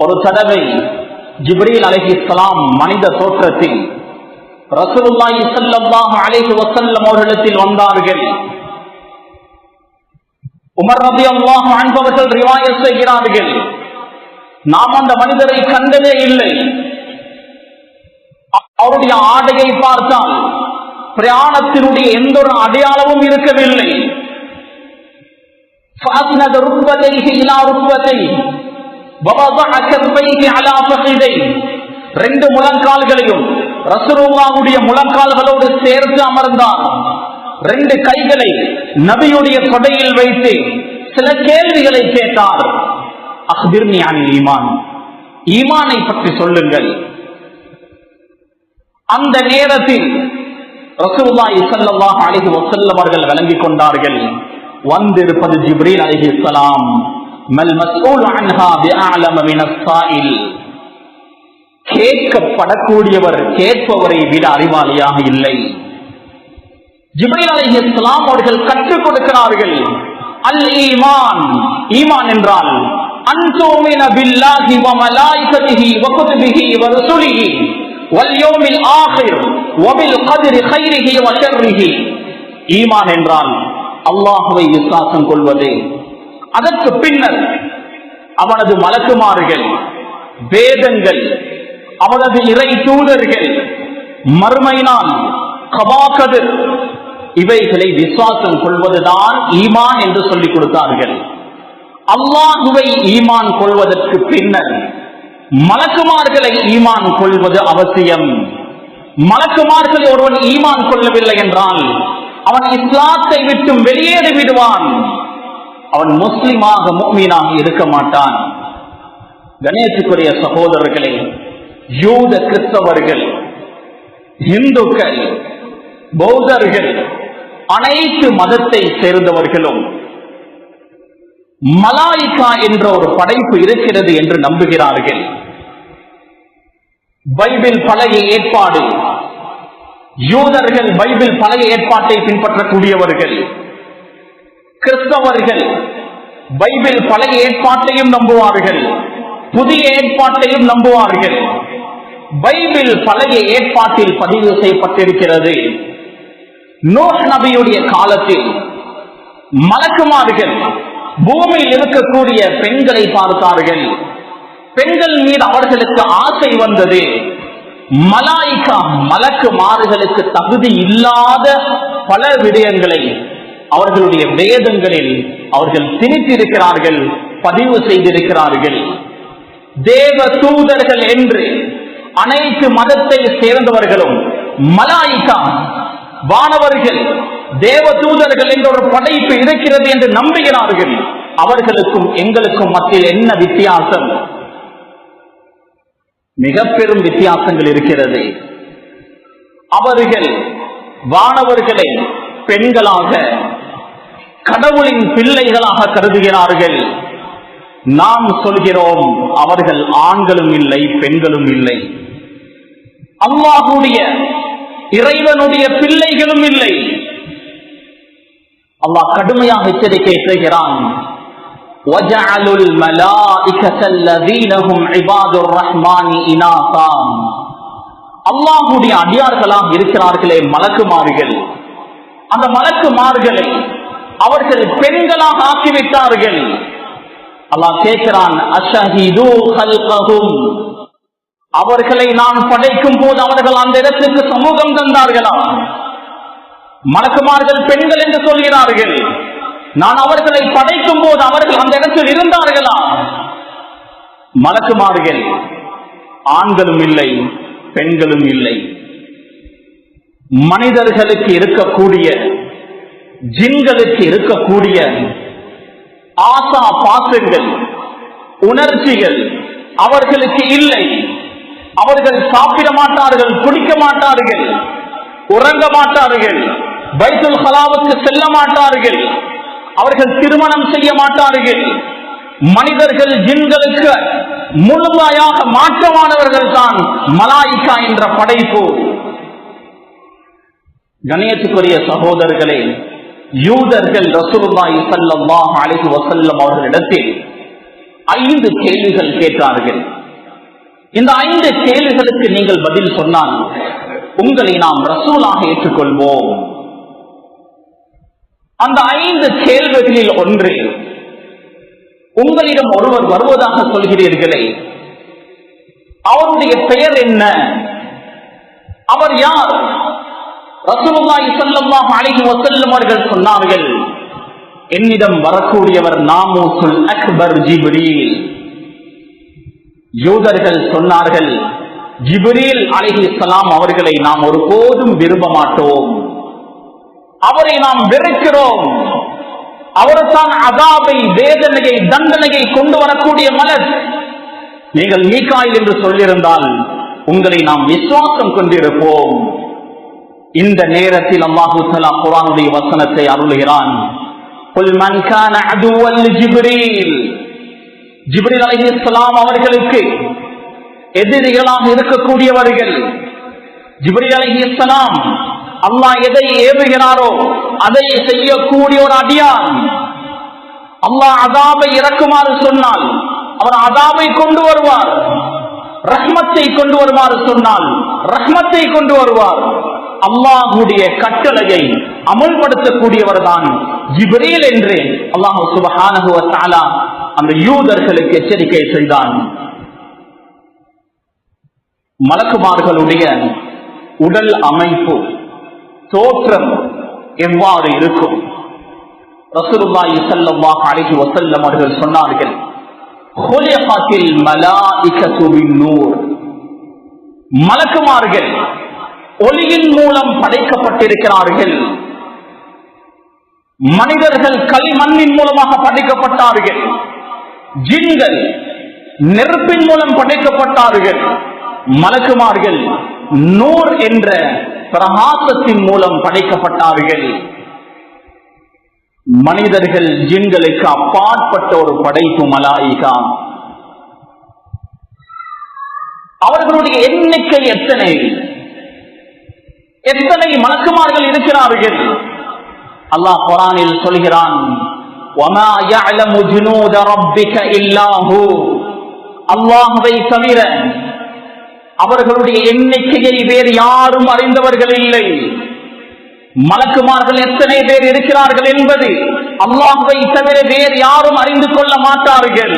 ஒரு தடவை ஜிப்ரீல் அலைஹிஸ்ஸலாம் மனித தோற்றத்தில் ரசூலுல்லாஹி ஸல்லல்லாஹு அலைஹி வஸல்லம் அவர்களிடத்தில் வந்தார்கள். உமர் ரலியல்லாஹு அன்ஹு அவர்கள் ரிவாயத் செய்கிறார்கள், நாம் அந்த மனிதரை கண்டதே இல்லை. அவருடைய ஆடையை பார்த்தால் பிரயாணத்தினுடைய எந்த ஒரு அடையாளமும் இருக்கவில்லை. ரெண்டு முழங்கால்களையும் ரசூலுல்லாஹுடைய முழங்கால்களோடு சேர்த்து அமர்ந்தார். ரெண்டு கைகளை நபியுடைய தொடையில் வைத்து சில கேள்விகளை கேட்டார். அக்பிர்னி அனில் ஈமான், ஈமானை பற்றி சொல்லுங்கள். அந்த நேரத்தில் ரசூலுல்லாஹி ஸல்லல்லாஹு அலைஹி வஸல்லம் அவர்கள் விளங்கிக் கொண்டார்கள், வந்திருப்பது ஜிப்ரீல் அலைஹிஸ்ஸலாம். மல் மஸ்ஊல் அன்ஹா பிஅஅலம மினஸ் ஸாயில், கேட்கப்படக்கூடியவர் கேட்பவரை விட அறிவாளியாக இல்லை. ஜிப்ரீல் அலைஹிஸ்ஸலாம் அவர்கள் கற்றுக் கொடுக்கிறார்கள், அல் ஈமான், ஈமான் என்றால் அன்துமின பில்லாஹி வ மலாயிகத்திஹி வ குதுபிஹி வ ருசுலிஹி வல் யௌமில் ஆகிர் வ பில் கத்ரி கைரிஹி வ ஷர்ரிஹி. ஈமான் என்றால் அல்லாஹ்வை விசுவாசம் கொள்வது, அதற்கு பின்னர் அவனது மலக்குமார்கள், வேதங்கள், அவனது இறை தூதர்கள், மறுமை நாள், கபாகதிர், இவைகளை விசுவாசம் கொள்வதுதான் ஈமான் என்று சொல்லிக் கொடுத்தார்கள். அல்லாஹுவை ஈமான் கொள்வதற்கு பின்னர் மலக்குமார்களை ஈமான் கொள்வது அவசியம். மலக்குமார்களை ஒருவன் ஈமான் கொள்ளவில்லை என்றால் அவன் இஸ்லாத்தை விட்டு வெளியேறி விடுவான், அவன் முஸ்லிமாக முஃமினாக இருக்க மாட்டான். கணேசுக்குரிய சகோதரர்களே, யூத கிறிஸ்தவர்கள், இந்துக்கள், பௌத்தர்கள், அனைத்து மதத்தை சேர்ந்தவர்களும் மலாயிகா என்ற ஒரு படைப்பு இருக்கிறது என்று நம்புகிறார்கள். பைபிள் பழைய ஏற்பாடு, யூதர்கள் பைபிள் பழைய ஏற்பாட்டை பின்பற்றக்கூடியவர்கள், கிறிஸ்தவர்கள் பைபிள் பழைய ஏற்பாட்டையும் நம்புவார்கள், புதிய ஏற்பாட்டையும் நம்புவார்கள். பைபிள் பழைய ஏற்பாட்டில் பதிவு செய்யப்பட்டிருக்கிறது, நூஹ் நபியுடைய காலத்தில் மலக்குமார்கள் பூமியில் இருக்கக்கூடிய பெண்களை பார்த்தார்கள். பெண்கள் மீது அவர்களுக்கு ஆசை வந்தது. மலாயிகா, மலக்குமார்களுக்கு தகுதி இல்லாத பல விடயங்களை அவர்களுடைய வேதங்களில் அவர்கள் திணித்திருக்கிறார்கள், பதிவு செய்திருக்கிறார்கள். தேவ தூதர்கள் என்று அனைத்து மதத்தை சேர்ந்தவர்களும் மலாயிகா, வானவர்கள், தேவ தூதர்கள் என்ற ஒரு படைப்பு இருக்கிறது என்று நம்புகிறார்கள். அவர்களுக்கும் எங்களுக்கும் மத்தியில் என்ன வித்தியாசம்? மிக பெரும் வித்தியாசங்கள் இருக்கிறது. அவர்கள் வானவர்களை பெண்களாக, கடவுளின் பிள்ளைகளாக கருதுகிறார்கள். நாம் சொல்கிறோம் அவர்கள் ஆண்களும் இல்லை பெண்களும் இல்லை, அல்லாஹ்வுடைய இறைவனுடைய பிள்ளைகளும் இல்லை. அல்லாஹ் கடுமையாக எச்சரிக்கை செய்கிறான், வஜஅலுல் மலாயிகத்தல் லதீன ஹும் இபாதுர் ரஹ்மானி இனாஸா. அல்லாஹ்வுடைய அடியார்களாக இருக்கிறார்களே மலக்குமார்கள், அந்த மலக்குமார்களை அவர்கள் பெண்களாக ஆக்கிவிட்டார்கள். அல்லாஹ் கேட்கிறான், அஷஹிது கல்கஹும், அவர்களை நான் படைக்கும் போது அவர்கள் அந்த இடத்துக்கு சமூகம் தந்தார்களா? மலக்குமார்கள் பெண்கள் என்று சொல்கிறார்கள், நான் அவர்களை படைக்கும் போது அவர்கள் அந்த இடத்தில் இருந்தார்களா? மலக்குமார்கள் ஆண்களும் இல்லை பெண்களும் இல்லை. மனிதர்களுக்கு இருக்கக்கூடிய, ஜின்களுக்கு இருக்கக்கூடிய ஆசா பாசங்கள், உணர்ச்சிகள் அவர்களுக்கு இல்லை. அவர்கள் சாப்பிட மாட்டார்கள், குடிக்க மாட்டார்கள், உறங்க மாட்டார்கள், பைத்துல் கலாவுக்கு செல்ல மாட்டார்கள், அவர்கள் திருமணம் செய்ய மாட்டார்கள். மனிதர்கள் ஜின்களுக்கு முழுமையாக மாற்றமானவர்கள் தான் மலாயிகா என்ற படைப்பு. கணேசுக்குரிய சகோதரர்களே, யூதர்கள் ரசூலுல்லாஹி ஸல்லல்லாஹு அலைஹி வஸல்லம் அவர்களிடத்தில் 5 கேள்விகள் கேட்டார்கள். இந்த 5 கேள்விகளுக்கு நீங்கள் பதில் சொன்னால் உங்களை நாம் ரசூலாக ஏற்றுக்கொள்வோம். அந்த 5 கேள்விகளில் ஒன்று, உங்களிடம் ஒருவர் வருவதாக சொல்கிறீர்களே, அவருடைய பெயர் என்ன, அவர் யார்? ரசூலுல்லாஹி ஸல்லல்லாஹு அலைஹி வஸல்லம் அவர்கள் சொன்னார்கள், என்னிடம் வரக்கூடியவர் நாமூசுல் அக்பர் ஜிப்ரீல். யூதர்கள் சொன்னார்கள், ஜிப்ரீல் அலைஹிஸ்ஸலாம் அவர்களை நாம் ஒருபோதும் விரும்ப மாட்டோம், அவரை நாம் வெறுக்கிறோம், அவர்தான் அதாபை, வேதனையை, தண்டனையை கொண்டு வரக்கூடிய மலர். நீங்கள் மீகாயில் என்று சொல்லியிருந்தால் உங்களை நாம் விசுவாசம் கொண்டிருப்போம். இந்த நேரத்தில் அல்லாஹு தஆலா குர்ஆனுடைய வசனத்தை அருளுகிறான். குல் மன் கான அதுவல் ஜிப்ரீல், ஜிப்ரீல் அலைஹிஸ்ஸலாம் அவர்களுக்கு எதிரிகளாக இருக்கக்கூடியவர்கள். ஜிப்ரீல் அலைஹிஸ்ஸலாம் அல்லாஹ் எதை ஏவுகிறாரோ அதை செய்யக்கூடிய ஒரு அடியான். அல்லாஹ் அதாபை இறக்குமாறு சொன்னால் அவர் அதாபை கொண்டு வருவார், ரஹ்மத்தை கொண்டு வருமாறு சொன்னால் ரஹ்மத்தை கொண்டு வருவார். அல்லாஹ்வுடைய கட்டளையை அமல்படுத்தக்கூடியவர் தான் ஜிப்ரீல் என்று அல்லாஹ் சுப்ஹானஹு வ தஆலா அந்த யூதர்களுக்கு எச்சரிக்கை செய்தான். மலக்குமார்களுடைய உடல் அமைப்பு, தோற்றம் எவ்வாறு இருக்கும்? ரசூலுல்லாஹி ஸல்லல்லாஹு அலைஹி வஸல்லம் அவர்கள் சொன்னார்கள், குலிகத்தில் மலாயிகத்து பின்னூர், மலக்குமார்கள் ஒளியின் மூலம் படைக்கப்பட்டிருக்கிறார்கள். மனிதர்கள் களிமண்ணின் மூலமாக படைக்கப்பட்டார்கள். ஜின்கள் நெருப்பின் மூலம் படைக்கப்பட்டார்கள். மலக்குமார்கள் நூர் என்ற பிரகாசத்தின் மூலம் படைக்கப்பட்டார்கள். மனிதர்கள் ஜின்களுக்கு அப்பாற்பட்ட ஒரு படைப்பு மலாயிகா. அவர்களுடைய எண்ணிக்கை எத்தனை மலக்குமார்கள் இருக்கிறார்கள்? அல்லாஹ் குர்ஆனில் சொல்கிறான், வமா யஅலமு ஜுனூத ரப்பிக இல்லா ஹு, அல்லாஹ்வை தவிர அவர்களுடைய எண்ணிக்கையை வேறு யாரும் அறிந்தவர்கள் இல்லை. மலக்குமார்கள் எத்தனை பேர் இருக்கிறார்கள் என்பது அல்லாஹ்வை தவிர வேறு யாரும் அறிந்து கொள்ள மாட்டார்கள்.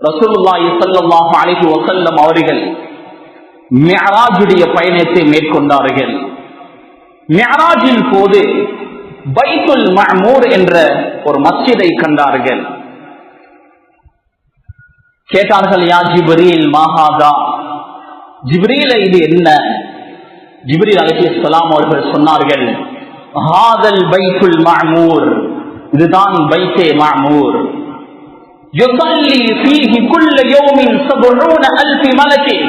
ரசூலுல்லாஹி ஸல்லல்லாஹு அலைஹி வஸல்லம் அவர்கள் மிஅராஜுடைய பயணத்தை மேற்கொண்டார்கள். மிஅராஜின் போது பைத்துல் மஅமூர் என்ற ஒரு மஸ்ஜிதை கண்டார்கள். கேட்டார்கள், யா ஜிப்ரீல் மாஹாதா, ஜிப்ரீல் இது என்ன? ஜிப்ரீல் அலைஹிஸ்ஸலாம் அவர்கள் சொன்னார்கள், ஹாதல் பைத்துல் மஅமூர், இதுதான் பைத்தே மஅமூர். யுஸல்லி ஃபீஹி குல்ல யௌமின் 70000 மலக்கின்,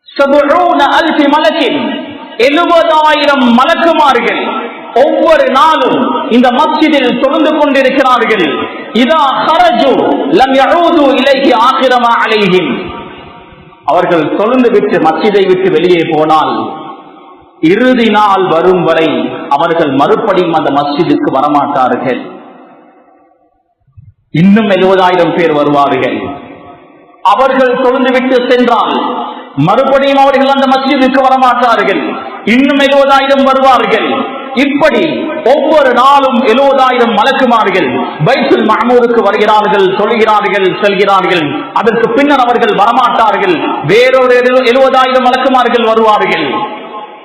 70000 மலக்கின், 70000 மலக்குமார்கள் ஒவ்வொரு நாளும் இந்த மஸ்ஜிதில் தொழுந்து கொண்டிருக்கிறார்கள். இதா ஹரஜு லம் யஊது இலைஹி ஆகிர மா அலைஹிம், அவர்கள் தொழுந்து விட்டு மஸ்ஜிதை விட்டு வெளியே போனால் இறுதி நாள் வரும் வரை அவர்கள் மறுபடியும் அந்த மஸ்ஜிதுக்கு வரமாட்டார்கள். இன்னும் 70000 பேர் வருவார்கள். அவர்கள் தொழுந்து விட்டு சென்றால் மறுபடியும் அவர்கள் அந்த மஸ்ஜிதுக்கு வரமாட்டார்கள். இன்னும் 70000 வருவார்கள். இப்படி ஒவ்வொரு நாளும் 70000 மலக்குமார்கள் பைத்துல் மஅமூருக்கு வருகிறார்கள், சொல்கிறார்கள், செல்கிறார்கள். அதற்கு பின்னர் அவர்கள் வரமாட்டார்கள். வேறொரு 70000 மலக்குமார்கள் வருவார்கள்.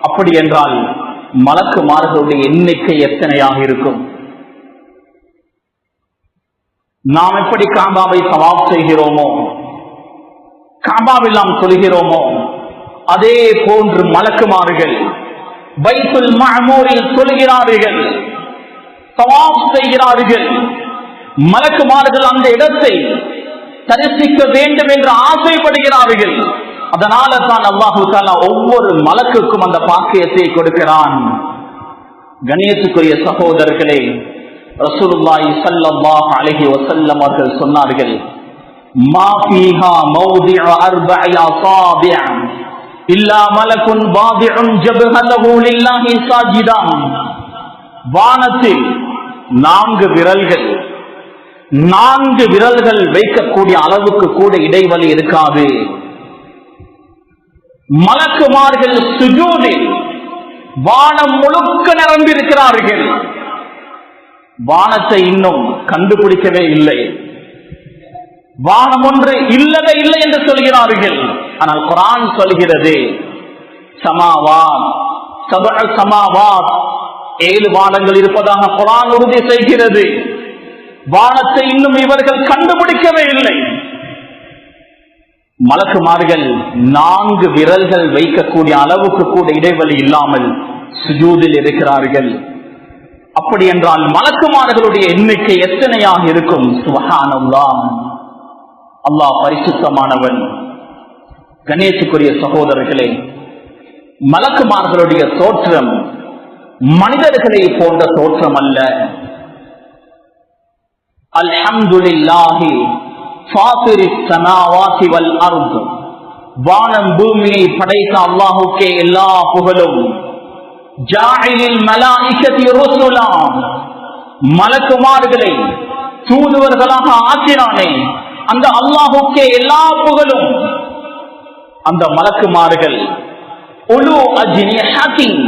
அப்படி என்றால் மலக்குமார்களுடைய எண்ணிக்கை எத்தனையாக இருக்கும்? நாம் எப்படி காபாவை தவாப் செய்கிறோமோ, காபாவில் நாம் சொல்கிறோமோ, அதே போன்று மலக்குமார்கள் பைத்துல் மஅமூரில் சொல்கிறார்கள், தவாப் செய்கிறார்கள். மலக்குமார்கள் அந்த இடத்தை தரிசிக்க வேண்டும் என்று ஆசைப்படுகிறார்கள். அதனால தான் அல்லாஹு தஆலா ஒவ்வொரு மலக்குக்கும் அந்த பாக்கியத்தை கொடுக்கிறான். கண்ணியத்துக்குரிய சகோதரர்களே, ரசூலுல்லாஹி ஸல்லல்லாஹு அலைஹி வஸல்லம் அவர்கள் சொன்னார்கள், மா ஃபீஹா மௌதிஉ அர்பஇ அஸாபி' இல்லா மலக்குன் பாதிஉன் ஜப்ஹலஹு லில்லாஹி சாஜிதான். வானத்தில் 4 விரல்கள் 4 விரல்கள் வைக்கக்கூடிய அளவுக்கு கூட இடைவெளி இருக்காது. மலக்குமார்கள் சுஜூதில் வானம் முழுக்க நிரம்பியிருக்கிறார்கள். வானத்தை இன்னும் கண்டுபிடிக்கவே இல்லை. வானம் ஒன்று இல்லவே இல்லை என்று சொல்கிறார்கள். ஆனால் குர்ஆன் சொல்கிறது சமாவாத், சபஅ சமாவாத், 7 வானங்கள் இருப்பதாக குர்ஆன் உறுதி செய்கிறது. வானத்தை இன்னும் இவர்கள் கண்டுபிடிக்கவே இல்லை. மலக்குமார்கள் 4 விரல்கள் வைக்கக்கூடிய அளவுக்கு கூட இடைவெளி இல்லாமல் சுஜூதில் இருக்கிறார்கள். அப்படி என்றால் மலக்குமார்களுடைய எண்ணிக்கை எத்தனையாக இருக்கும்? சுப்ஹானல்லாஹ். அல்லாஹ் பரிசுத்தமானவன். கணேசுக்குரிய சகோதரர்களே, மலக்குமார்களுடைய தோற்றம் மனிதர்களை போன்ற தோற்றம் அல்ல. அல்ஹம்துலில்லாஹி ஃபாத்திரிஸ் ஸமாவாதி வல் அர்த், வானம் பூமியை படைத்த அல்லாஹ்வுக்கே எல்லா புகழும். ஜாஇலில் மலாயிகதி ருசுலா, மலக்குமார்களை தூதுவர்களாக ஆக்கினானே அந்த அல்லாஹ்வுக்கே எல்லா புகழும். அந்த மலக்குமார்கள் உலு அஜ்னிஹத்தின்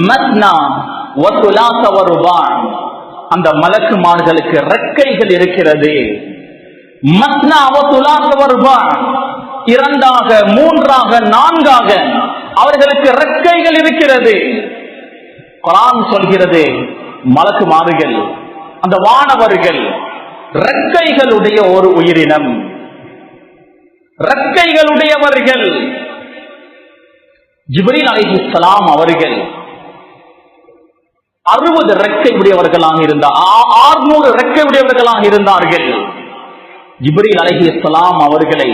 மத்னா வ சுலாஸ வ ருபா, அந்த மலக்குமார்களுக்கு ரெக்கைகள் இருக்கிறது. மத்னா வ சுலாஸ வ ருபா, 2ஆக 3ஆக 4ஆக அவர்களுக்கு ரெக்கைகள் இருக்கிறது. குர்ஆன் சொல்கிறது மலக்குமார்கள், அந்த வானவர்கள் ரெக்கைகளுடைய ஒரு உயிரினம், ரெக்கைகளுடையவர்கள். ஜிப்ரீல் அலைஹிஸ்ஸலாம் அவர்கள் 60 ரெக்கை உடையவர்களாக இருந்தார், 600 ரெக்கை உடையவர்களாக இருந்தார்கள். ஜிப்ரீல் அலைஹிஸ்ஸலாம் அவர்களை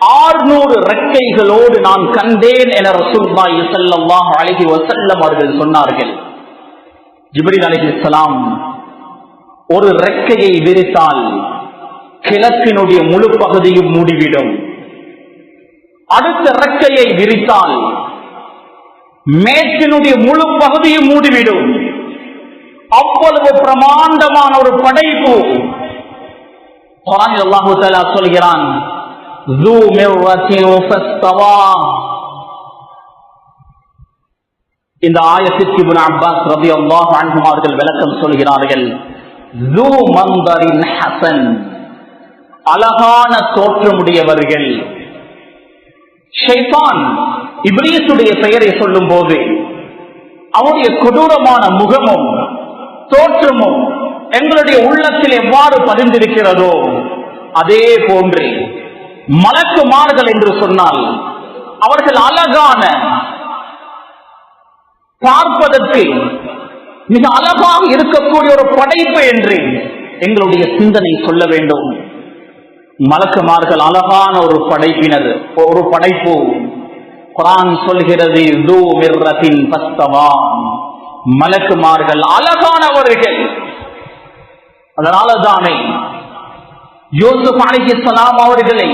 600 ரெக்கைகளோடு நான் கண்டேன் என ரசூலுல்லாஹி ஸல்லல்லாஹு அலைஹி வஸல்லம் அவர்கள் சொன்னார்கள். ஜிப்ரீல் அலைஹிஸ்ஸலாம் ஒரு ரெக்கையை விரித்தால் கிழக்கினுடைய முழு பகுதியும் மூடிவிடும். அடுத்த ரெக்கையை விரித்தால் மேற்கினுடைய முழு பகுதியும் மூடிவிடும். அவ்வளவு பிரமாண்டமான ஒரு படைப்பு. குர்ஆனில் அல்லாஹ் தஆலா சொல்கிறான், ذو مرة فاستوى. இந்த ஆயத்திற்கு இப்னு அப்பாஸ் ரலியல்லாஹு அன்ஹு அவர்கள் விளக்கம் சொல்கிறார்கள். ذو منظر حسن, அழகான தோற்றமுடையவர்கள். ஷைத்தான் இப்லீசுடைய பெயரை சொல்லும் போது அவருடைய கொடூரமான முகமும் தோற்றமும் எங்களுடைய உள்ளத்தில் எவ்வாறு பதிந்திருக்கிறதோ அதே போன்று மலக்குமார்கள் என்று சொன்னால் அவர்கள் அழகான, பார்ப்பதற்கு மிக அழகாக இருக்கக்கூடிய ஒரு படைப்பு என்று எங்களுடைய சிந்தனை சொல்ல வேண்டும். மலக்குமார்கள் அழகான ஒரு படைப்பினர், ஒரு படைப்பு. குர்ஆன் சொல்கிறது ذو مرة فاستوى, மலக்குமார்கள் அழகானவர்கள். அதனாலதானே யூசுப் அலைஹிஸ்ஸலாம் அவர்களை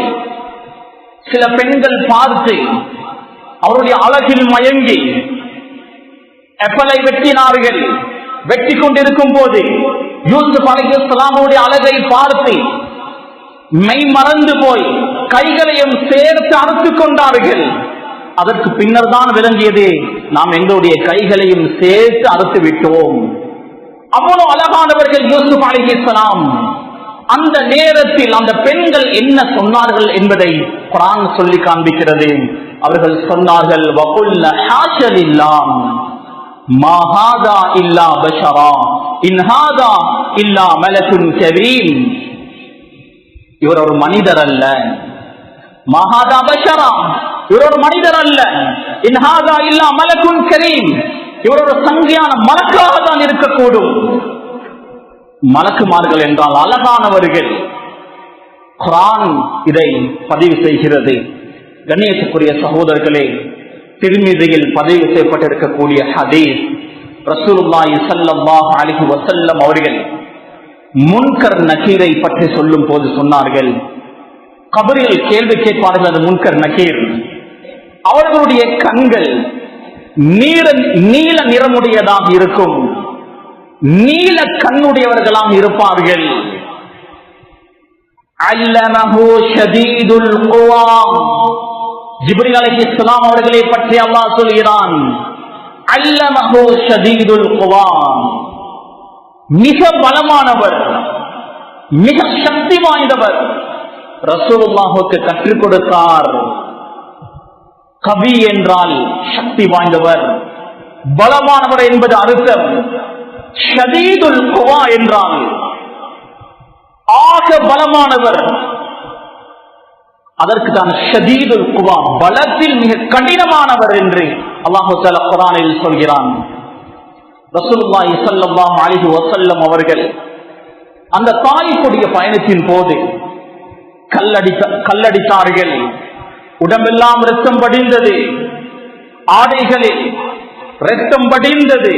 சில பெண்கள் பார்த்து அவருடைய அழகில் மயங்கி எப்பலை வெட்டினார்கள். வெட்டி கொண்டிருக்கும் போது யூசுப் அலைஹிஸ்ஸலாமுடைய அழகை பார்த்து மெய் மறந்து போய் கைகளையும் சேர்த்து அறுத்துக் கொண்டார்கள். அதற்கு பின்னர் தான் விளங்கியது, நாம் எங்களுடைய கைகளையும் சேர்த்து அறுத்து விட்டோம். அவ்வளவு அழகானவர்கள் யூசுப் அலைஹிஸ்ஸலாம். அந்த நேரத்தில் அந்த பெண்கள் என்ன சொன்னார்கள் என்பதை குர்ஆன் சொல்லி காண்பிக்கிறது. அவர்கள் சொன்னார்கள், வகுல்ல ஹாஷ லில்லாஹ் மா ஹாதா இல்லா பஷரா இன் ஹாதா இல்லா மலக்குன் கரீம். இவர் ஒரு மனிதர் அல்ல. மஹாதா பஷரா, இவர் ஒரு மனிதர் அல்ல. இன் ஹாதா இல்லா மலக்குன் கரீம், இவர் ஒரு சங்கையான மலக்காக தான் இருக்கக்கூடும். மலக்குமார்கள் என்றால் அழகானவர்கள். குர்ஆன் இதை பதிவு செய்கிறது. கண்ணியத்துக்குரிய சகோதரர்களே, திர்மிதியில் பதிவு செய்யப்பட்டிருக்கக்கூடிய ஹதீஸ், ரசூலுல்லாஹி ஸல்லல்லாஹு அலைஹி வஸல்லம் அவர்கள் முன்கர் நகீரை பற்றி சொல்லும் போது சொன்னார்கள், கபரில் கேள்வி கேட்பார்கள் அந்த முன்கர் நகீர். அவர்களுடைய கண்கள் நீல நிறமுடையதாக இருக்கும், நீல கண்ணுடையவர்களாக இருப்பார்கள். அல்லமஹு ஷதீதுல் குவா. ஜிப்ரீல் அலைஹிஸ்ஸலாம் அவர்களை பற்றி அல்லாஹ் சொல்கிறான், அல்லமஹு ஷதீதுல் குவா, மிக பலமானவர், மிக சக்தி வாய்ந்தவர். ரசூலுல்லாஹுக்கு கற்றுக் கொடுத்தார். கவி என்றால் சக்தி வாய்ந்தவர், பலமானவர் என்பது அர்த்தம். ஷதீதுல் குவா என்றால் ஆக பலமானவர். அதற்கு தான் ஷதீதுல் குவா, பலத்தில் மிக கடினமானவர் என்று அல்லாஹு தஆலா குர்ஆனில் சொல்கிறான். ரசூலுல்லாஹி ஸல்லல்லாஹு அலைஹி வஸல்லம் அவர்கள் அந்த தாயிஃபுடைய பயணத்தின் போது கல்லடித்தார்கள். உடம்பெல்லாம் இரத்தம் படிந்தது, ஆடைகளில் இரத்தம் படிந்தது,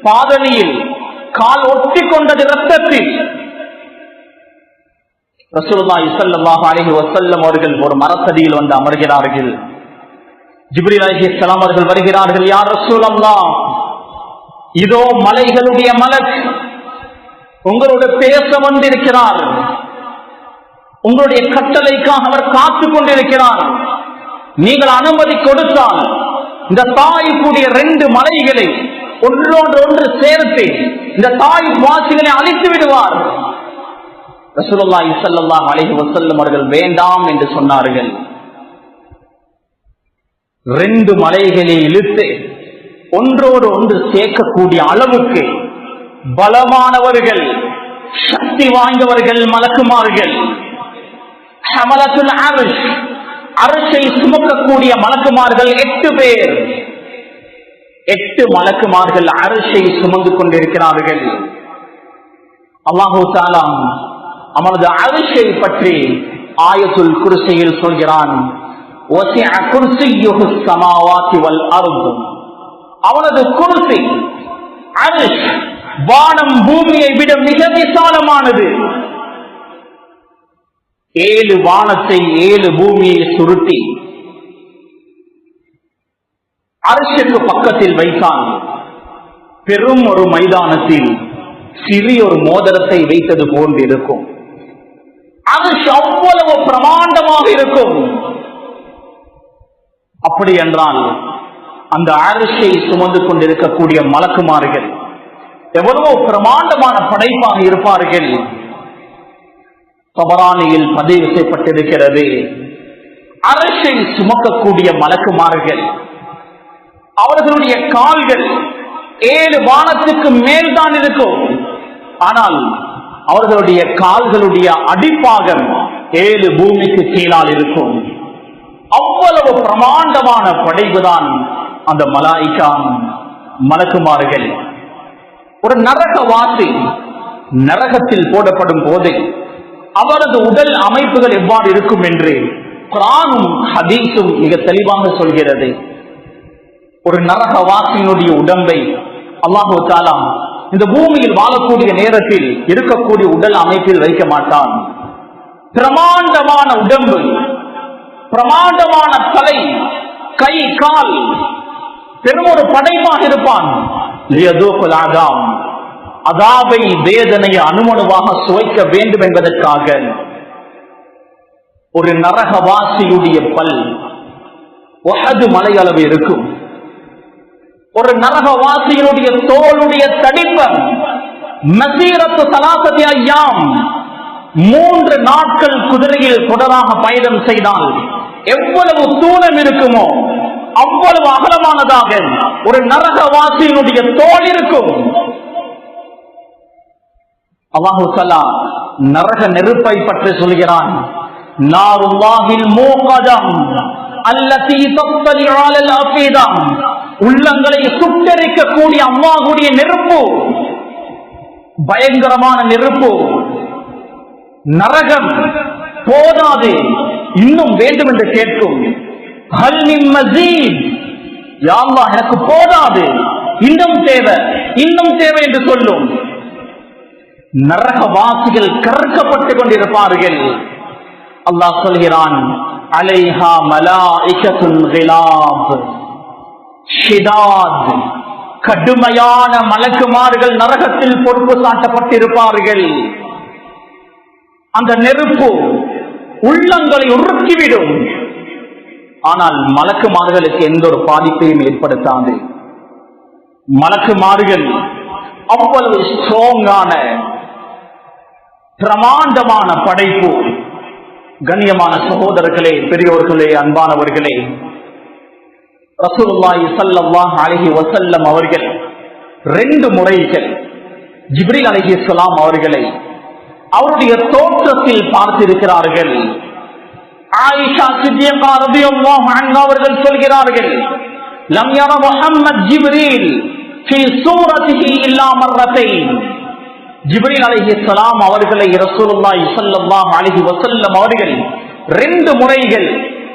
பாதணியில் கால் ஒட்டி கொண்டது இரத்தத்தில். ரசூலுல்லாஹி ஸல்லல்லாஹு அலைஹி வஸல்லம் அவர்கள் ஒரு மரத்தடியில் வந்து அமர்கிறார்கள். ஜிப்ரீல் அலைஹிஸ்ஸலாம் அவர்கள் வருகிறார்கள். யா ரசூலல்லாஹ், இதோ மலைகளுடைய மலக் உங்களோட பேச வந்திருக்கிறார், உங்களுடைய கட்டளைக்காக அவர் காத்துக் கொண்டிருக்கிறார். நீங்கள் அனுமதி கொடுத்தால் இந்த தாயிஃபுடைய 2 மலைகளை ஒன்றொன்று சேர்த்து இந்த தாயிஃப் வாசிகளை அழித்து விடுவார். ரசூலுல்லாஹி ஸல்லல்லாஹு அலைஹி வஸல்லம் அவர்கள் வேண்டாம் என்று சொன்னார்கள். 2 மலைகளை இழுத்து ஒன்றோடு ஒன்று சேர்க்கக்கூடிய அளவுக்கு பலமானவர்கள், சக்தி வாய்ந்தவர்கள் மலக்குமார்கள். ஹமலத்துல் அர்ஷ், அர்ஷை சுமக்கக்கூடிய மலக்குமார்கள் 8 பேர். 8 மலக்குமார்கள் அர்ஷை சுமந்து கொண்டிருக்கிறார்கள். அல்லாஹு தஆலா அவனது அர்ஷை பற்றி ஆயத்துல் குர்சியில் சொல்கிறான், வஸிஅ குர்சியுஹு ஸமாவாதி வல் அர்த். அவனது குர்சி, அர்ஷ், வானம் பூமியை விட மிக விசாலமானது. 7 வானத்தை 7 பூமியை சுருட்டி அர்ஷுக்கு பக்கத்தில் வைத்தான். பெரும் ஒரு மைதானத்தில் சிறிய ஒரு மோதிரத்தை வைத்தது போன்று இருக்கும். அர்ஷ் அவ்வளவு பிரமாண்டமாக இருக்கும். அப்படி என்றால் அந்த அர்ஷை சுமந்து கொண்டிருக்கக்கூடிய மலக்குமார்கள் எவ்வளவோ பிரமாண்டமான படைப்பாக இருப்பார்கள். தபரானியில் பதிவு செய்யப்பட்டிருக்கிறது, அர்ஷை சுமக்கக்கூடிய மலக்குமார்கள் அவர்களுடைய கால்கள் 7 வானத்துக்கு மேல் தான் இருக்கும். ஆனால் அவர்களுடைய கால்களுடைய அடிப்பாகம் 7 பூமிக்கு கீழால் இருக்கும். அவ்வளவு பிரமாண்டமான படைப்புதான் அந்த மலாயிகா, மலக்குமார்கள். ஒரு நரகவாசி நரகத்தில் போடப்படும் போது அவரது உடல் அமைப்புகள் எவ்வாறு இருக்கும் என்று குர்ஆனும் ஹதீஸும் மிக தெளிவாக சொல்கிறது. ஒரு நரகவாசியினுடைய உடம்பை அல்லாஹு தஆலா இந்த பூமியில் வாழக்கூடிய நேரத்தில் இருக்கக்கூடிய உடல் அமைப்பில் வைக்க மாட்டான். பிரமாண்டமான உடம்பு, பிரமாண்டமான தலை, கை, கால், பெரும் ஒரு படைப்பாக இருப்பான். அதாவை, வேதனையை அனுமனுவாக சுவைக்க வேண்டும் என்பதற்காக ஒரு நரகவாசியுடைய பல் உஹது மலை அளவு இருக்கும். ஒரு நரகவாசியினுடைய தோளுடைய தடிப்பம் மசீரத்து ஸலாஸதி அய்யாம், 3 நாட்கள் குதிரையில் தொடராக பயணம் செய்தால் எவ்வளவு தூரம் இருக்குமோ அவ்வளவு அகலமானதாக ஒரு நரகவாசியினுடைய தோல் இருக்கும். அல்லாஹு தஆலா நரக நெருப்பை பற்றி சொல்கிறான், நாருல்லாஹில் மூகதம் அல்லதி தத்தலிஉ அலல் அஃபீதம், உள்ளங்களை சுட்டெரிக்கக்கூடிய அல்லாஹ்வுடைய நெருப்பு, பயங்கரமான நெருப்பு. நரகம் போதாது, இன்னும் வேண்டும் என்று கேட்கும். ஹல் மின் மஸீத், யா அல்லாஹ் எனக்கு போதாது, இன்னும் தேவை, இன்னும் தேவை என்று சொல்லும். நரகவாசிகள் கற்கப்பட்டுக் கொண்டிருப்பார்கள். அல்லாஹ் சொல்கிறான், அலைஹா மலாயிகத்துன் கிலாப் ஷிதாத், கடுமையான மலக்குமார்கள் நரகத்தில் பொறுப்பு சாட்டப்பட்டிருப்பார்கள். அந்த நெருப்பு உள்ளங்களை உருக்கிவிடும். ஆனால் மலக்குமார்களுக்கு எந்த ஒரு பாதிப்பையும் ஏற்படுத்தாது. மலக்குமார்கள் அவ்வளவு ஸ்ட்ராங்கான பிரமாண்டமான படைப்பு. கண்ணியமான சகோதரர்களே, பெரியோர்களே, அன்பானவர்களே, ரசூலுல்லாஹி ஸல்லல்லாஹு அலைஹி வஸல்லம் அவர்கள் 2 முறைகள் ஜிப்ரீல் அலைஹிஸ்ஸலாம் அவர்களை அவருடைய தோற்றத்தில் பார்த்திருக்கிறார்கள். ஆயிஷா சித்திகா ரலியல்லாஹு அன்ஹா அவர்கள் சொல்கிறார்கள், லம் யர முஹம்மத் ஜிப்ரீல் ஃபீ சூரத்திஹி இல்லா மர்ரத்தைன். ஜிப்ரீல் அலைஹிஸ்ஸலாம் அவர்களை ரசூலுல்லாஹி ஸல்லல்லாஹு அலைஹி வஸல்லம் அவர்கள் 2 முறைகள்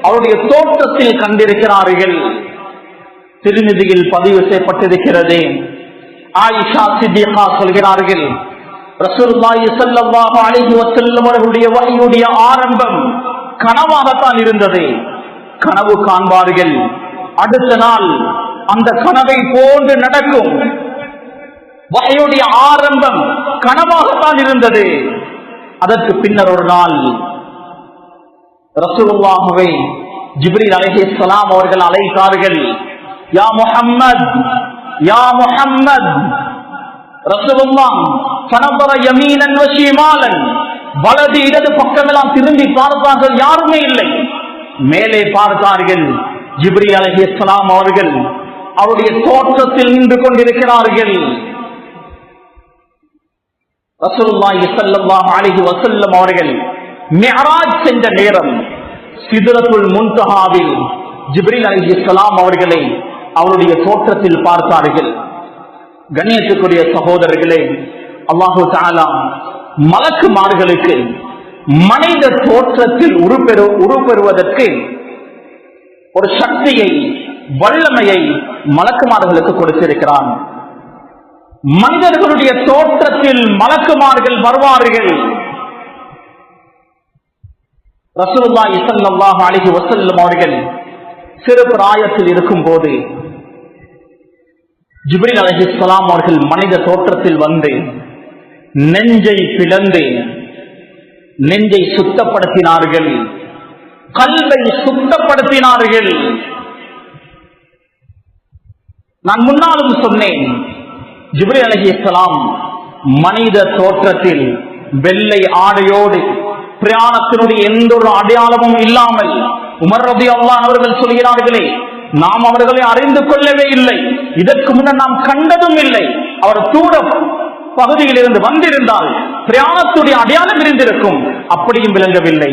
அவருடைய தோற்றத்தில் கண்டிருக்கிறார்கள். திருமிதியில் பதிவு செய்யப்பட்டிருக்கிறது. ஆயிஷா சித்திகா சொல்கிறார்கள், ரசூலுல்லாஹி ஸல்லல்லாஹு அலைஹி வஸல்லம் அவர்களுடைய வஹ்யுடைய ஆரம்பம் கனவாகத்தான் இருந்தது. கனவு காண்பார்கள், அடுத்த நாள் அந்த கனவை போன்று நடக்கும். வஹ்யுடைய ஆரம்பம் கனவாகத்தான் இருந்தது. அதற்கு பின்னர் ஒரு நாள் ரசூலுல்லாஹ்வை ஜிப்ரீல் அலைஹிஸ்ஸலாம் அவர்கள் அழைத்தார்கள். யா முஹம்மத், யா முஹம்மத். ரசூலுல்லாஹ் ஃபனதர யமீனன் வ ஷிமாலன், வலது இடது பக்கமெல்லாம் திரும்பி பார்த்தார்கள், யாருமே இல்லை. மேலே பார்த்தார்கள், ஜிப்ரீல் அலைஹிஸ்ஸலாம் அவர்கள் அவருடைய தோற்றத்தில் நின்று கொண்டிருக்கிறார்கள். ரசூலுல்லாஹி ஸல்லல்லாஹு அலைஹி வஸல்லம் அவர்கள் மிஅராஜ் சென்ற நேரம் சித்ரத்துல் முன்தஹாவில் ஜிப்ரீல் அலைஹிஸ்ஸலாம் அவர்களை அவருடைய தோற்றத்தில் பார்த்தார்கள். கண்ணியத்துக்குரிய சகோதரர்களே, அல்லாஹு தஆலா மலக்குமார்களுக்கு மனித தோற்றத்தில் உருப்பெறுவதற்கு ஒரு சக்தியை, வல்லமையை மலக்குமார்களுக்கு கொடுத்திருக்கிறான். மனிதர்களுடைய தோற்றத்தில் மலக்குமார்கள் வருவார்கள். ரசூலுல்லாஹி ஸல்லல்லாஹு அலைஹி வஸல்லம் அவர்கள் சிறு பிராயத்தில் இருக்கும் போது ஜிப்ரீல் அலைஹிஸ்ஸலாம் அவர்கள் மனித தோற்றத்தில் வந்து நெஞ்சை பிளந்து நெஞ்சை சுத்தப்படுத்தினார்கள், கல்வை சுத்தப்படுத்தினார்கள். நான் முன்னாலும் சொன்னேன், ஜிப்ரீல் அலைஹிஸ்ஸலாம் மனித தோற்றத்தில் வெள்ளை ஆடையோடு பிரயாணத்தினுடைய எந்த ஒரு அடையாளமும் இல்லாமல், உமர் ரலியல்லாஹு அவர்கள் சொல்கிறார்களே, நாம் அவர்களை அறிந்து கொள்ளவே இல்லை, இதற்கு முன்னர் நாம் கண்டதும் இல்லை. அவர் தூர பகுதியில் இருந்து வந்திருந்தால் பிரயாணத்துடைய அடையாளம் இருந்திருக்கும், அப்படியும் விளங்கவில்லை.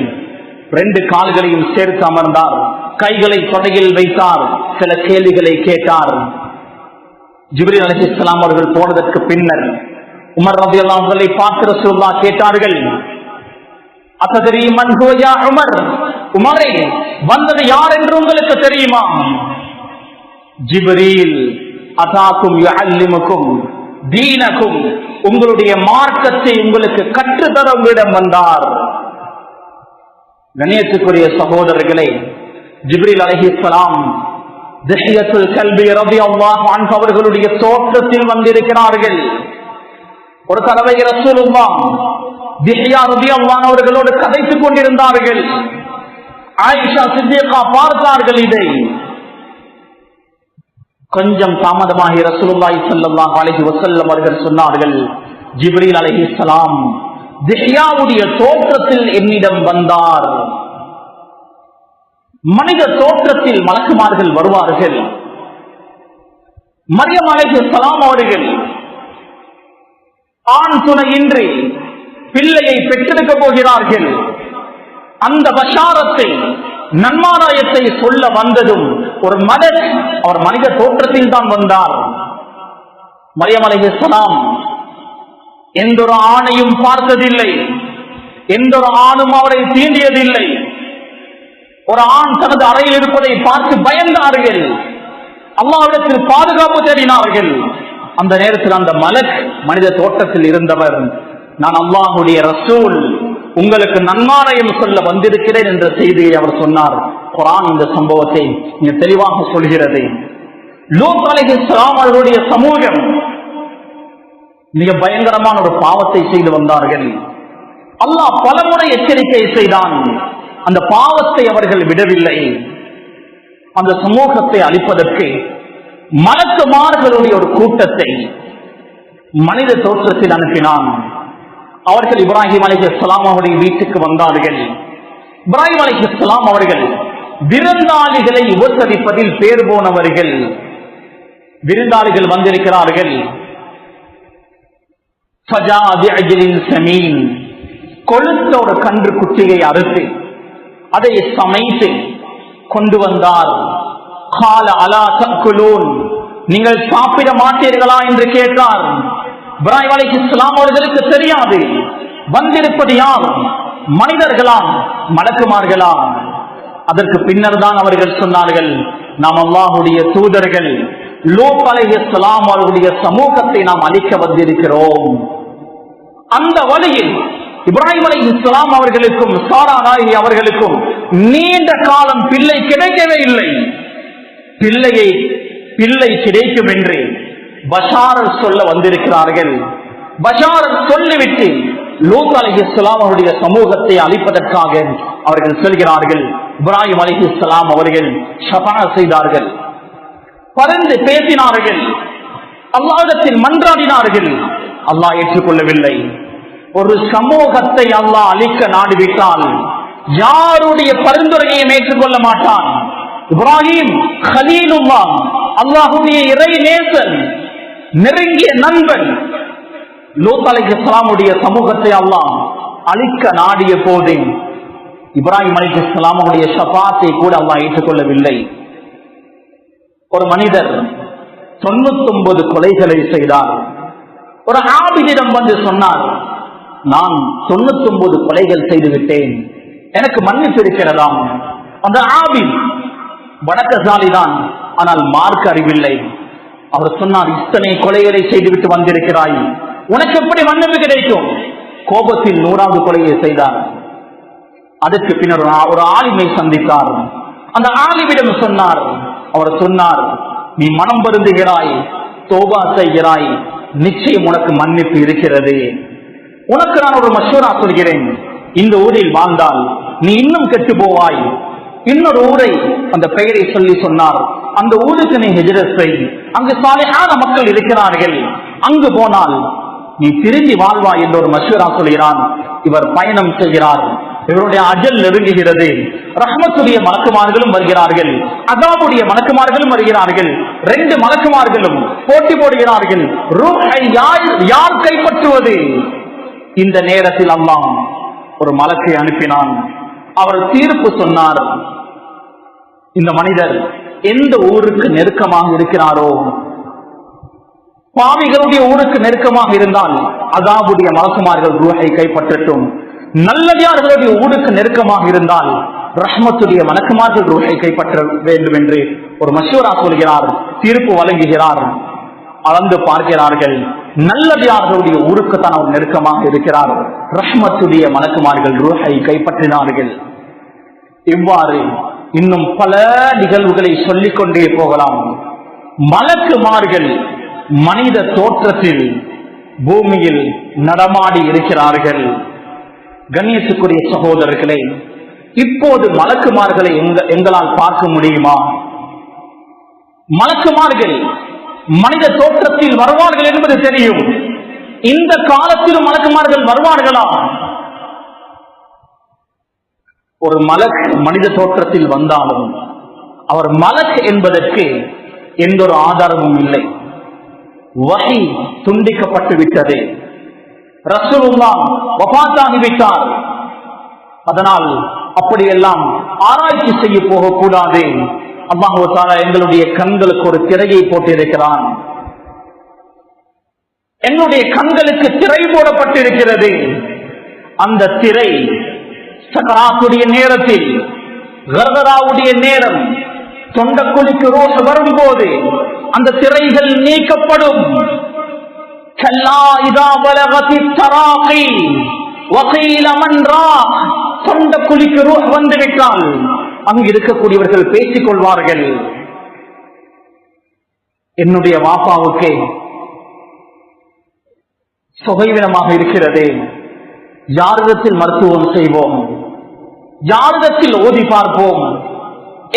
2 கால்களையும் சேர்த்து அமர்ந்தார், கைகளை தொடையில் வைத்தார், சில கேள்விகளை கேட்டார். ஜிப்ரீல் அலைஹிஸ்ஸலாம் அவர்கள் போனதற்கு பின்னர் உமர் ரலியல்லாஹு அவர்களை பார்த்து ரசூலுல்லாஹ் கேட்டார்கள், அத்ததரி மன் ஹுவ யா உமர், உமரே வந்தது யார் என்று உங்களுக்கு தெரியுமா? ஜிப்ரீல் அதாக்கும் யஅல்லிமுக்கும் தீனக்கும், உங்களுடைய மார்க்கத்தை உங்களுக்கு கற்றுத்தர உங்களிடம் வந்தார். கண்ணியத்துக்குரிய சகோதரர்களே, ஜிப்ரீல் அலைஹிஸ்ஸலாம் திஹ்யத்துல் கல்பி ரலியல்லாஹு அன்ஹு அவர்களுடைய தோற்றத்தில் வந்திருக்கிறார்கள். ஒரு தடவை ரசூலுல்லாஹ் திஹ்யா ரலியல்லாஹு அவர்களோடு கதைத்துக் கொண்டிருந்தார்கள். ஆயிஷா சித்திகா பார்த்தார்கள். இதை கொஞ்சம் தாமதமாகி ரசூலுல்லாஹி ஸல்லல்லாஹு அலைஹி வஸல்லம் அவர்கள் சொன்னார்கள், ஜிப்ரீல் அலைஹிஸ்ஸலாம் திஹ்யாவுடைய தோற்றத்தில் என்னிடம் வந்தார். மனித தோற்றத்தில் மலக்குமார்கள் வருவார்கள். மரியம் அலைஹிஸ்ஸலாம் அவர்கள் ஆண் துணையின்றி பிள்ளையை பெற்றெடுக்க போகிறார்கள். அந்த பஷாரத்தை, நன்மாராயத்தை சொல்ல வந்ததும் ஒரு மலர் அவர் மனித தோற்றத்தில் தான் வந்தார். மரியம் அலைஹிஸ்ஸலாம் எந்த ஒரு ஆணையும் பார்த்ததில்லை, எந்த ஒரு ஆணும் அவரை தீண்டியதில்லை. ஒரு ஆண் தனது அறையில் இருப்பதை பார்த்து பயந்தார்கள், அல்லாஹ்விடத்தில் பாதுகாப்பு தேடினார்கள். அந்த நேரத்தில் அந்த மலக் மனித தோற்றத்தில் இருந்தவர், நான் அல்லாஹ்வுடைய ரசூல், உங்களுக்கு நன்மாராயம் சொல்ல வந்திருக்கிறேன் என்ற செய்தியை அவர் சொன்னார். குர்ஆன் இந்த சம்பவத்தை இங்கு தெளிவாக சொல்கிறது. லூத் அலைஹிஸ்ஸலாம் அவர்களுடைய சமூகம் மிக பயங்கரமான ஒரு பாவத்தை செய்து வந்தார்கள். அல்லாஹ் பலமுறை எச்சரிக்கை செய்தான். அந்த பாவத்தை அவர்கள் விடவில்லை. அந்த சமூகத்தை அழிப்பதற்கு மலக்குமார்களுடைய ஒரு கூட்டத்தை மனித தோற்றத்தில் அனுப்பினான். அவர்கள் இப்ராஹிம் அலைஹிஸ்ஸலாம் அவருடைய வீட்டுக்கு வந்தார்கள். இப்ராஹிம் அலைஹிஸ்ஸலாம் அவர்கள் விருந்தாளிகளை உபசரிப்பதில் பேர் போனவர்கள். விருந்தாளிகள் வந்திருக்கிறார்கள். கொழுத்த ஒரு கன்று குட்டியை அறுத்து அதை சமைத்து கொண்டு வந்தார். நீங்கள் சாப்பிட மாட்டீர்களா என்று கேட்டார். இப்ராஹிம் அலைஹிஸ்ஸலாம் அவர்களுக்கு தெரியாது வந்திருப்பது யார், மனிதர்களாம் மலக்குமார்களா. அதற்கு பின்னர் தான் அவர்கள் சொன்னார்கள், நாம் அல்லாஹ்வுடைய தூதர்கள், லூத் அலைஹிஸ்ஸலாம் அவர்களுடைய சமூகத்தை நாம் அழிக்க வந்திருக்கிறோம். அந்த வழியில் இப்ராஹிம் அலைஹிஸ்ஸலாம் அவர்களுக்கும் சாரா நாயகி அவர்களுக்கும் நீண்ட காலம் பிள்ளை கிடைக்கவே இல்லை. பிள்ளை கிடைக்கும் என்று பஷாரத் சொல்ல வந்திருக்கிறார்கள். பஷாரத் சொல்லிவிட்டு லூத் அலைஹிஸ்ஸலாம் அவருடைய சமூகத்தை அழிப்பதற்காக அவர்கள் செல்கிறார்கள். இப்ராஹிம் அலைஹிஸ்ஸலாம் அவர்கள் ஷஃபாஅத் செய்தார்கள், பரிந்து பேசினார்கள், அல்லாஹ்விடத்தில் மன்றாடினார்கள். அல்லாஹ் ஏற்றுக்கொள்ளவில்லை. ஒரு சமூகத்தை அல்லாஹ் அழிக்க நாடிவிட்டால் யாருடைய பரிந்துரையையும் ஏற்றுக்கொள்ள மாட்டான். இப்ராஹிம் கலீலுல்லாஹ், அல்லாஹ்வுடைய இறை நேசன், நெருங்கிய நண்பன். லூத் அலைஹிஸ்ஸலாமுடைய சமூகத்தை அல்லாஹ் அழிக்க நாடிய போது இப்ராஹிம் அலைஹிஸ்ஸலாமுடைய ஷஃபாத்தை கூட அல்லாஹ் ஏற்றுக்கொள்ளவில்லை. ஒரு மனிதர் 99 கொலைகளை செய்தார். ஒரு ஆபிதிடம் வந்து சொன்னார், நான் 99 கொலைகள் செய்து விட்டேன், எனக்கு மன்னிப்பு இருக்கிறதாம். அந்த ஆபித் வடக்கசாலிதான், ஆனால் மார்க்க அறிவில்லை. அவர் சொன்னார், இத்தனை கொலைகளை செய்துவிட்டு வந்திருக்கிறாய், உனக்கு எப்படி மன்னிப்பு கிடைக்கும்? கோபத்தில் 100வது கொலையை செய்தார். அதற்கு பின்னர் ஒரு ஆலிமை சந்தித்தார். அந்த ஆலிமிடம் சொன்னார். அவர் சொன்னார், நீ மனம் வருந்துகிறாய், தௌபா செய்கிறாய், நிச்சயம் உனக்கு மன்னிப்பு இருக்கிறது. உனக்கு நான் ஒரு மஷூரா சொல்கிறேன், இந்த ஊரில் வாழ்ந்தால் நீ இன்னும் கெட்டு போவாய். இன்னொரு ஊரை, அந்த பெயரை சொல்லி சொன்னார், அந்த ஊருக்கு நீ ஹிஜ்ரத் செய், அங்கு சாலிஹான மக்கள் இருக்கிறார்கள், அங்கு போனால் நீ திரும்பி வாழ்வாய் என்று ஒரு மஷூரா சொல்கிறான். இவர் பயணம் செய்கிறார். இவருடைய அஜல் நெருங்குகிறது. ரஹ்மத்துடைய மலக்குமார்களும் வருகிறார்கள், அஸாபுடைய மலக்குமார்களும் வருகிறார்கள். 2 மலக்குமார்களும் போட்டி போடுகிறார்கள். ரூஹை யார் கைப்பற்றுவது? இந்த நேரத்தில் அல்லாஹ் ஒரு மலக்கை அனுப்பினான். அவர் தீர்ப்பு சொன்னார், இந்த மனிதர் எந்த ஊருக்கு நெருக்கமாக இருக்கிறாரோ, பாவிகளுடைய ஊருக்கு நெருக்கமாக இருந்தால் அஸாபுடைய மலக்குமார்கள் ரூஹை கைப்பற்றட்டும். நல்லடியார்களுடைய ஊருக்கு நெருக்கமாக இருந்தால் ரஹ்மத்துடைய மலக்குமார்கள் ரூஹை கைப்பற்ற வேண்டும் என்று ஒரு மஷூரா சொல்கிறார், தீர்ப்பு வழங்குகிறார். அளந்து பார்க்கிறார்கள், நல்லடியார்களுடைய ஊருக்கு தான் அவர் நெருக்கமாக இருக்கிறார். ரஹ்மத்துடைய மலக்குமார்கள் ரூஹை கைப்பற்றினார்கள். இவ்வாறு இன்னும் பல நிகழ்வுகளை சொல்லிக் கொண்டே போகலாம். மலக்குமார்கள் மனித தோற்றத்தில் பூமியில் நடமாடி இருக்கிறார்கள். கண்ணியத்துக்குரிய சகோதரர்களே, இப்போது மலக்குமார்களை எங்களால் பார்க்க முடியுமா? மலக்குமார்கள் மனித தோற்றத்தில் வருவார்கள் என்பது தெரியும். இந்த காலத்திலும் மலக்குமார்கள் வருவார்களா? ஒரு மலக் மனித தோற்றத்தில் வந்தாலும் அவர் மலக் என்பதற்கு எந்த ஒரு ஆதாரமும் இல்லை. வஹி துண்டிக்கப்பட்டு விட்டது. ரசூலுல்லாஹ் வஃபாத்தாகிவிட்டார். அதனால் அப்படியெல்லாம் ஆராய்ச்சி செய்ய போகக்கூடாது. அல்லாஹ் தஆலா எங்களுடைய கண்களுக்கு ஒரு திரையை போட்டிருக்கிறான். எங்களுடைய கண்களுக்கு திரை போடப்பட்டிருக்கிறது. அந்த திரை சக்கராத்துடைய நேரத்தில், கர்கராவுடைய நேரம், தொண்டக்குழிக்கு ரோஷ வரும்போது அந்த திரைகள் நீக்கப்படும். தொண்டக்குழிக்கு ரோஷ வந்துவிட்டால் அங்கு இருக்கக்கூடியவர்கள் பேசிக் கொள்வார்கள், என்னுடைய வாப்பாவுக்கு சுகைவினமாக இருக்கிறது, யாரிடத்தில் மருத்துவம் செய்வோம், யாரிடத்தில் ஓதி பார்ப்போம்,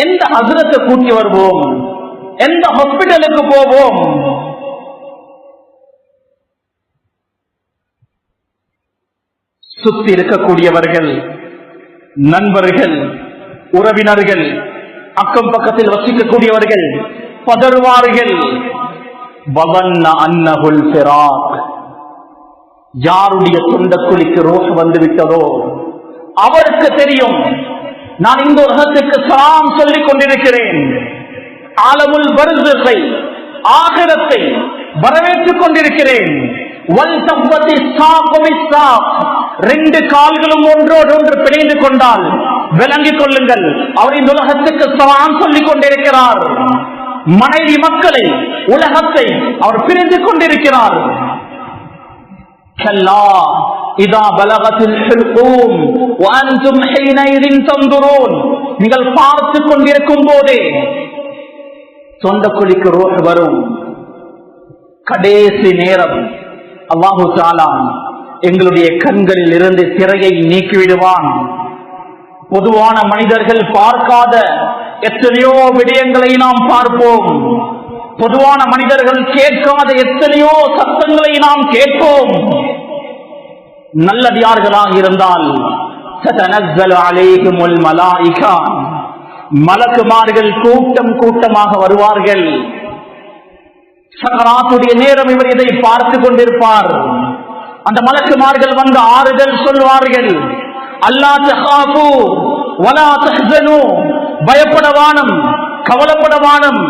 எந்த ஹஸ்ரத்தை கூட்டி வருவோம், எந்த ஹாஸ்பிட்டலுக்கு போவோம்? சுத்தி இருக்கக்கூடியவர்கள், நண்பர்கள், உறவினர்கள், அக்கம் பக்கத்தில் வசிக்கக்கூடியவர்கள் பதறுவார்கள். வவன்ன அன்னஹுல் ஃபிராக், யாருடைய தொண்டக்குழிக்கு ரோஷ் வந்து விட்டதோ அவருக்கு தெரியும், நான் இந்த உலகத்துக்கு சலாம் சொல்லிக் கொண்டிருக்கிறேன், ஆலமுல் பர்ஸை, ஆகிரத்தை வரவேற்றுக் கொண்டிருக்கிறேன். ரெண்டு கால்களும் ஒன்றோடு ஒன்று பிணைந்து கொண்டால் விளங்கிக் கொள்ளுங்கள், அவர் இந்த உலகத்துக்கு சலாம் சொல்லிக் கொண்டிருக்கிறார். மனைவி மக்களை, உலகத்தை அவர் பிரிந்து கொண்டிருக்கிறார். நீங்கள் பார்த்துக் கொண்டிருக்கும் போதே தொண்டக்குழிக்கு ரோஷ் வரும். கடைசி நேரம் அல்லாஹு தஆலா எங்களுடைய கண்களில் இருந்து திரையை நீக்கிவிடுவான். பொதுவான மனிதர்கள் பார்க்காத எத்தனையோ விடயங்களை நாம் பார்ப்போம். பொதுவான மனிதர்கள் கேட்காத எத்தனையோ சத்தங்களை நாம் கேட்போம். நல்லடியார்களாக இருந்தால் ததனஸ்ஸலு அலைஹிமுல் மலாயிகா, மலக்குமார்கள் கூட்டம் கூட்டமாக வருவார்கள். சக்கராத்துடைய நேரம் இவர் இதை பார்த்து கொண்டிருப்பார். அந்த மலக்குமார்கள் வந்து ஆறுதல் சொல்வார்கள். அல்லா தஹாஃபு வலா தஹ்ஸனு, பயப்படவானம், கவலைப்படவானம்.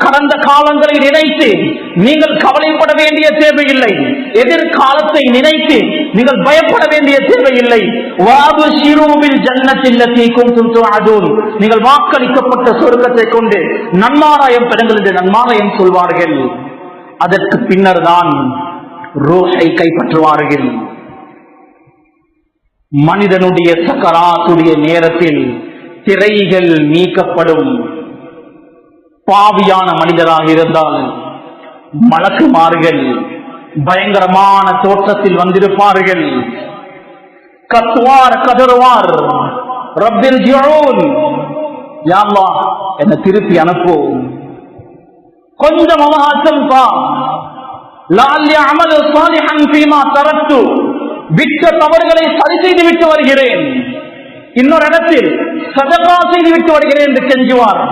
கடந்த காலங்களை நினைத்து நீங்கள் கவலைப்பட வேண்டிய தேவையில்லை. எதிர்காலத்தை நினைத்து நீங்கள் பயப்பட வேண்டிய தேவையில்லை. வஅப்ஷிரு பில் ஜன்னத்தி அல்லதி குன்தும் துஅதுன், நீங்கள் வாக்களிக்கப்பட்ட சொர்க்கத்தை கொண்டு நன்மாராயம் பெறுங்கள் என்று நன்மாராயம் சொல்வார்கள். அதற்கு பின்னர் தான் ரூஹை கைப்பற்றுவார்கள். மனிதனுடைய சக்கராத்துடைய நேரத்தில் திரைகள் நீக்கப்படும். பாவியான மனிதராக இருந்தால் மலக்குமார்கள் பயங்கரமான தோற்றத்தில் வந்திருப்பார்கள். கத்துவார், கதறுவார், ரப்பில் ஜிஊன், யா அல்லாஹ் என்னை திருப்பி அனுப்பு, கொஞ்சம் அவகாசம் தா, லஅல்லி அமலு ஸாலிஹன் ஃபீமா தரக்து, விட்ட தவறுகளை சரி செய்து விட்டு வருகிறேன், இன்னொரு இடத்தில் சதகா செய்து விட்டு வருகிறேன் என்று கெஞ்சுவார்.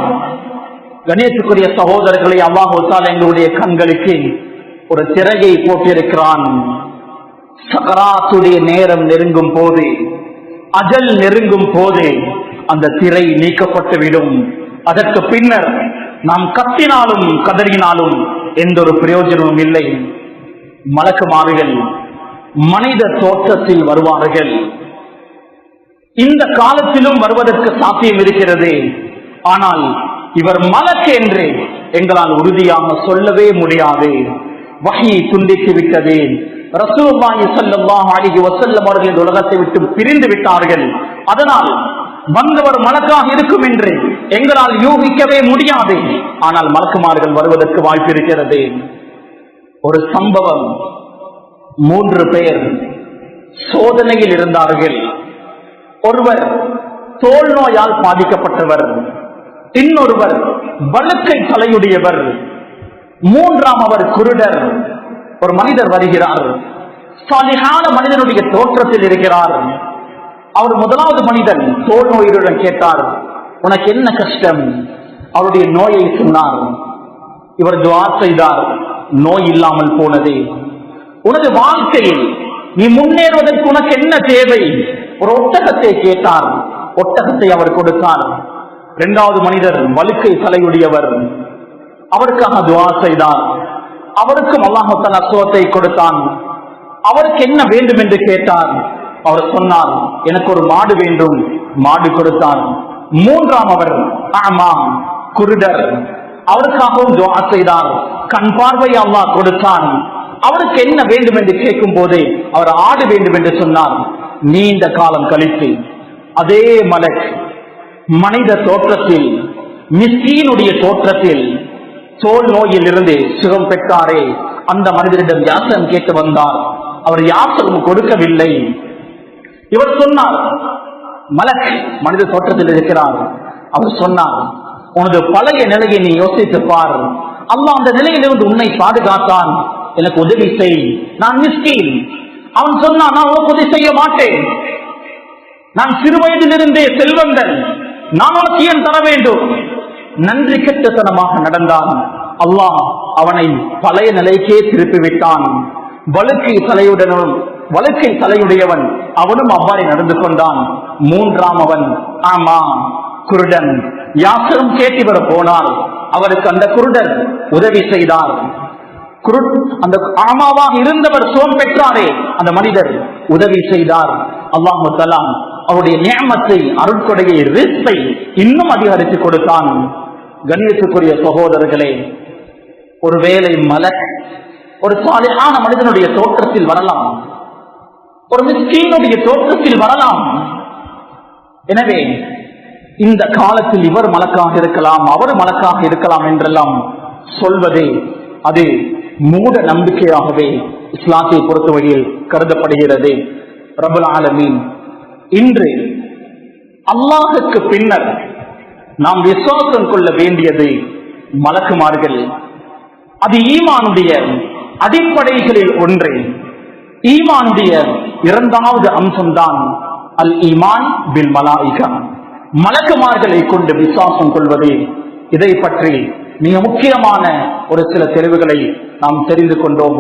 கணேசுக்குரிய சகோதரர்களை, அல்லாஹ் தஆலா எங்களுடைய கண்களுக்கு ஒரு திரையை போட்டிருக்கிறான். சக்கராத்துடைய நேரம் நெருங்கும் போது, அஜல் நெருங்கும் போது அந்த திரை நீக்கப்பட்டுவிடும். அதற்கு பின்னர் நாம் கத்தினாலும் கதறினாலும் எந்த ஒரு பிரயோஜனமும் இல்லை. மலக்குமார்கள் மனித தோற்றத்தில் வருவார்கள். இந்த காலத்திலும் வருவதற்கு சாத்தியம் இருக்கிறது. ஆனால் இவர் மலக்கு என்று எங்களால் உறுதியாக சொல்லவே முடியாது. வஹீ துண்டித்து விட்டது. ரசூலுல்லாஹி ஸல்லல்லாஹு அலைஹி வஸல்லம் அவர்கள் உலகத்தை விட்டு பிரிந்து விட்டார்கள். அதனால் வந்தவர் மலக்காக இருக்கும் என்று எங்களால் யூகிக்கவே முடியாது. ஆனால் மலக்குமார்கள் வருவதற்கு வாய்ப்பு இருக்கிறது. ஒரு சம்பவம், 3 பேர் சோதனையில் இருந்தார்கள். ஒருவர் தோல் நோயால் பாதிக்கப்பட்டவர், இன்னொருவர் வழுக்கை தலையுடையவர், 3ஆம் அவர் குருடர். ஒரு மனிதர் வருகிறார், சாலிஹான மனிதனுடைய தோற்றத்தில் இருக்கிறார். அவர் முதலாவது மனிதன் தோல் நோயுடன் கேட்டார், உனக்கு என்ன கஷ்டம்? அவருடைய நோயை சொன்னார். இவர் துஆ செய்தார், நோய் இல்லாமல் போனது. உனது வாழ்க்கையில் நீ முன்னேறுவதற்கு உனக்கு என்ன தேவை? ஒரு ஒட்டகத்தை கேட்டார், ஒட்டகத்தை அவர் கொடுத்தார். 2வது மனிதர் வழுக்கை தலையுடையவர், அவருக்காக துஆ செய்தார். அவருக்கும் அல்லாஹ் தஆலா சுகத்தை கொடுத்தான். அவருக்கு என்ன வேண்டும் என்று கேட்டார். அவர் சொன்னார், எனக்கு ஒரு மாடு வேண்டும், மாடு கொடுத்தார். 3ஆம் அவர் ஆமாம் குருடர், அவருக்காகவும் துஆ செய்தார். கண் பார்வை அல்லாஹ் கொடுத்தான். அவருக்கு என்ன வேண்டும் என்று கேட்கும் போதே அவர் ஆடு வேண்டும் என்று சொன்னார். நீண்ட காலம் கழித்து அதே மலக் மனித தோற்றத்தில், மிஸ்கீனுடைய தோற்றத்தில், தோல் நோயில் இருந்து சுகம் பெற்றாரே, அந்த மனிதரிடம் யாசகம் கேட்டு வந்தார். அவர் யாசகம் கொடுக்கவில்லை. இவர் சொன்னார், மலக் மனித தோற்றத்தில் இருக்கிறார். அவர் சொன்னார், உனது பழைய நிலையை நீ யோசித்து பார். அல்லாஹ் அந்த நிலையிலிருந்து உன்னை பாதுகாத்தான், எனக்கு உதவி செய், நான் மிஸ்கீன். அவன் சொன்னான், நான் உனக்கு உதவி செய்ய மாட்டேன், நான் சிறு வயதிலிருந்தே செல்வந்தன், நான் உனக்கு ஏன் தர வேண்டும்? நன்றி கெட்டத்தனமாக நடந்தான். அல்லாஹ் அவனை பழைய நிலைக்கே திருப்பிவிட்டான். வழுக்கை தலையுடையவன் அவனும் அவ்வாறு நடந்து கொண்டான். மூன்றாம் அவன் ஆமா குருடன். யாசரும் கேட்டி வர போனார். அவருக்கு அந்த குருடன் உதவி செய்தார். அந்த ஆமாவாக இருந்தவர் சுகம் பெற்றாரே, அந்த மனிதர் உதவி செய்தார். அல்லாஹு தஆலா அவருடைய நியமத்தை, அருட்கொடையை, ரிஸ்கை இன்னும் அதிகரித்து கொடுத்தான். கண்ணியத்துக்குரிய சகோதரர்களே, ஒருவேளை மலக் ஒரு சாலிஹான மனிதனுடைய தோற்றத்தில் வரலாம், ஒரு மிஸ்கீனுடைய தோற்றத்தில் வரலாம். எனவே இந்த காலத்தில் இவர் மலக்காக இருக்கலாம், அவர் மலக்காக இருக்கலாம் என்றெல்லாம் சொல்வதே அது மூட நம்பிக்கையாகவே இஸ்லாத்தை பொறுத்தவரையில் கருதப்படுகிறது. ரப்பல் ஆலமீன் இன்று அல்லாஹுக்கு பின்னர் நாம் விசுவாசம் கொள்ள வேண்டியது மலக்குமார்கள். அது ஈமானுடைய அடிப்படைகளில் ஒன்று. ஈமானுடைய இரண்டாவது அம்சம்தான் அல் ஈமான் பில் மலாயிகா, மலக்குமார்களை கொண்டு விசுவாசம் கொள்வது. இதை பற்றி மிக முக்கியமான ஒரு சில தெளிவுகளை நாம் தெரிந்து கொண்டோம்.